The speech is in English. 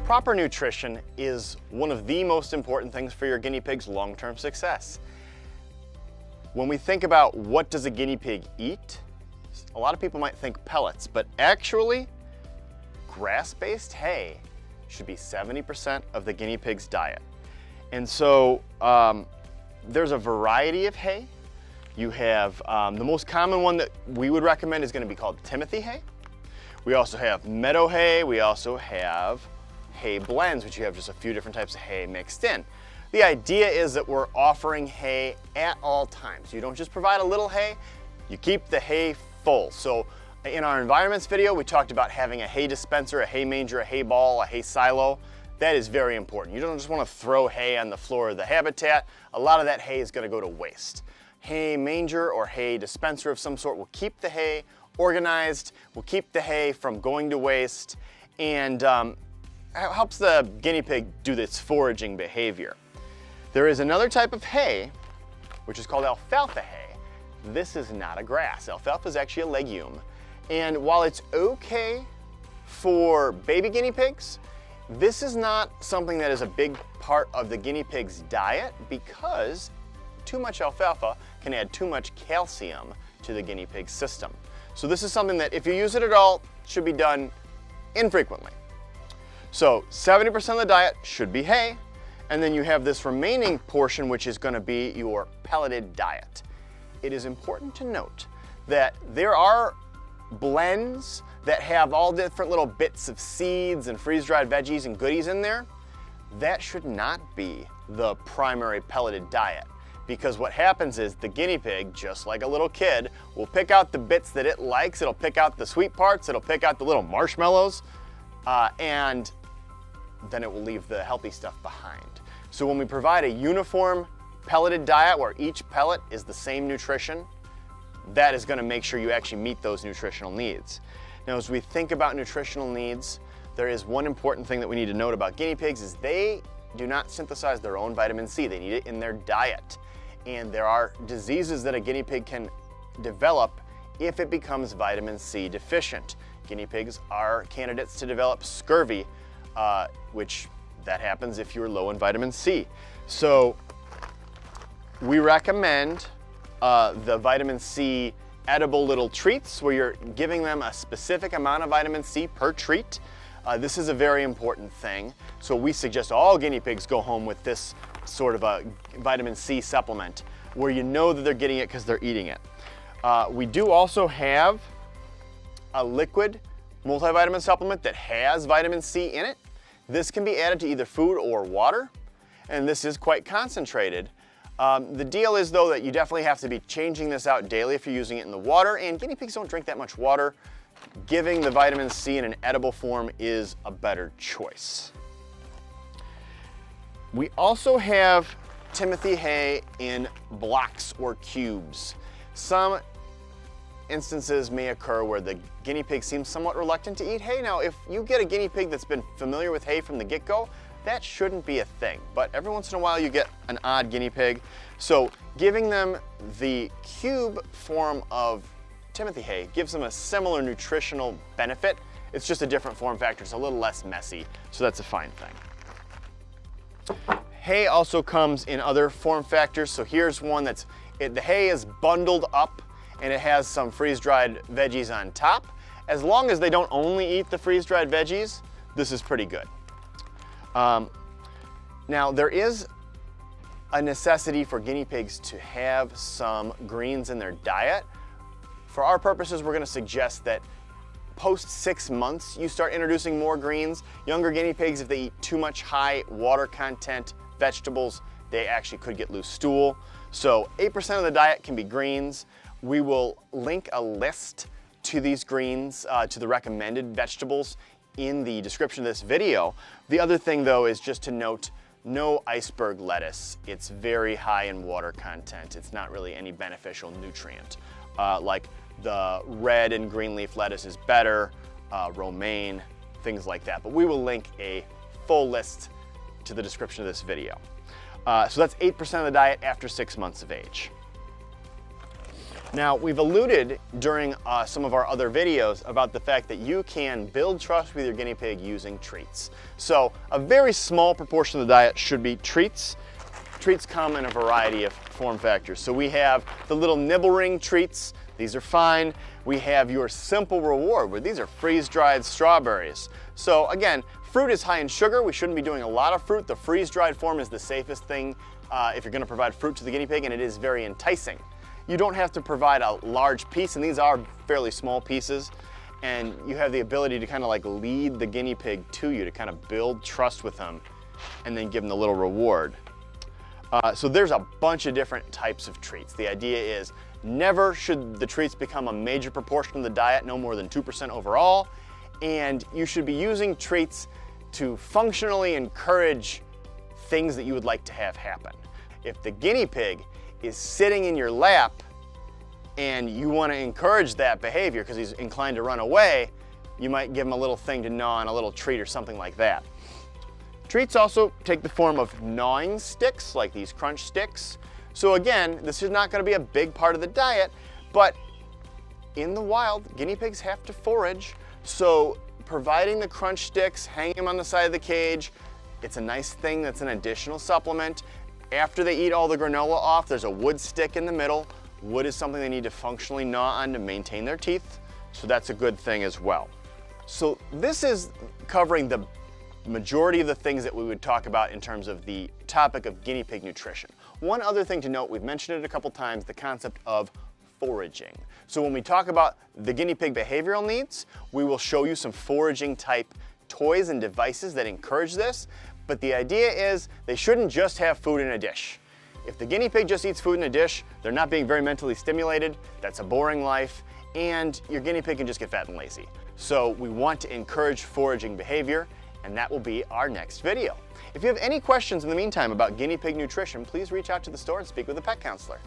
Proper nutrition is one of the most important things for your guinea pig's long-term success. When we think about what does a guinea pig eat, a lot of people might think pellets, but actually grass-based hay should be 70% of the guinea pig's diet. And so there's a variety of hay. You have the most common one that we would recommend is going to be called Timothy hay. We also have meadow hay. We also have hay blends, which you have just a few different types of hay mixed in. The idea is that we're offering hay at all times. You don't just provide a little hay, you keep the hay full. So in our environments video, we talked about having a hay dispenser, a hay manger, a hay ball, a hay silo. That is very important. You don't just want to throw hay on the floor of the habitat. A lot of that hay is going to go to waste. Hay manger or hay dispenser of some sort will keep the hay organized, will keep the hay from going to waste, and helps the guinea pig do its foraging behavior. There is another type of hay, which is called alfalfa hay. This is not a grass. Alfalfa is actually a legume. And while it's okay for baby guinea pigs, this is not something that is a big part of the guinea pig's diet because too much alfalfa can add too much calcium to the guinea pig system. So this is something that if you use it at all, should be done infrequently. So 70% of the diet should be hay, and then you have this remaining portion which is going to be your pelleted diet. It is important to note that there are blends that have all different little bits of seeds and freeze-dried veggies and goodies in there. That should not be the primary pelleted diet, because what happens is the guinea pig, just like a little kid, will pick out the bits that it likes. It'll pick out the sweet parts, it'll pick out the little marshmallows, and then it will leave the healthy stuff behind. So when we provide a uniform pelleted diet where each pellet is the same nutrition, that is going to make sure you actually meet those nutritional needs. Now, as we think about nutritional needs, there is one important thing that we need to note about guinea pigs is they do not synthesize their own vitamin C. They need it in their diet. And there are diseases that a guinea pig can develop if it becomes vitamin C deficient. Guinea pigs are candidates to develop scurvy, which that happens if you're low in vitamin C. So we recommend the vitamin C edible little treats where you're giving them a specific amount of vitamin C per treat. This is a very important thing. So we suggest all guinea pigs go home with this sort of a vitamin C supplement where you know that they're getting it because they're eating it. We do also have a liquid multivitamin supplement that has vitamin C in it. This can be added to either food or water, and this is quite concentrated. The deal is though that you definitely have to be changing this out daily if you're using it in the water, and guinea pigs don't drink that much water. Giving the vitamin C in an edible form is a better choice. We also have Timothy hay in blocks or cubes. Some instances may occur where the guinea pig seems somewhat reluctant to eat hay. Now, if you get a guinea pig that's been familiar with hay from the get-go, that shouldn't be a thing. But every once in a while you get an odd guinea pig. So giving them the cube form of Timothy hay gives them a similar nutritional benefit. It's just a different form factor. It's a little less messy, so that's a fine thing. Hay also comes in other form factors. So here's one that's, the hay is bundled up and it has some freeze-dried veggies on top. As long as they don't only eat the freeze-dried veggies, this is pretty good. Now there is a necessity for guinea pigs to have some greens in their diet. For our purposes, we're going to suggest that post 6 months, you start introducing more greens. Younger guinea pigs, if they eat too much high water content vegetables, they actually could get loose stool. So 8% of the diet can be greens. We will link a list to these greens, to the recommended vegetables in the description of this video. The other thing though is just to note, no iceberg lettuce. It's very high in water content. It's not really any beneficial nutrient. Like the red and green leaf lettuce is better, romaine, things like that. But we will link a full list to the description of this video. So that's 8% of the diet after 6 months of age. Now, we've alluded during some of our other videos about the fact that you can build trust with your guinea pig using treats. So a very small proportion of the diet should be treats. Treats come in a variety of form factors. So we have the little nibble ring treats. These are fine. We have your simple reward, where these are freeze-dried strawberries. So again, fruit is high in sugar. We shouldn't be doing a lot of fruit. The freeze-dried form is the safest thing if you're going to provide fruit to the guinea pig, and it is very enticing. You don't have to provide a large piece, and these are fairly small pieces, and you have the ability to kind of like lead the guinea pig to you to kind of build trust with them and then give them the little reward. So there's a bunch of different types of treats. The idea is never should the treats become a major proportion of the diet, no more than 2% overall, and you should be using treats to functionally encourage things that you would like to have happen. If the guinea pig is sitting in your lap and you want to encourage that behavior because he's inclined to run away, you might give him a little thing to gnaw on, a little treat or something like that. Treats also take the form of gnawing sticks, like these crunch sticks. So again, this is not going to be a big part of the diet, but in the wild, guinea pigs have to forage. So providing the crunch sticks, hanging them on the side of the cage, it's a nice thing that's an additional supplement. After they eat all the granola off, there's a wood stick in the middle. Wood is something they need to functionally gnaw on to maintain their teeth, so that's a good thing as well. So this is covering the majority of the things that we would talk about in terms of the topic of guinea pig nutrition. One other thing to note, we've mentioned it a couple times, the concept of foraging. So when we talk about the guinea pig behavioral needs, we will show you some foraging type toys and devices that encourage this. But the idea is they shouldn't just have food in a dish. If the guinea pig just eats food in a dish, they're not being very mentally stimulated, that's a boring life, and your guinea pig can just get fat and lazy. So we want to encourage foraging behavior, and that will be our next video. If you have any questions in the meantime about guinea pig nutrition, please reach out to the store and speak with a pet counselor.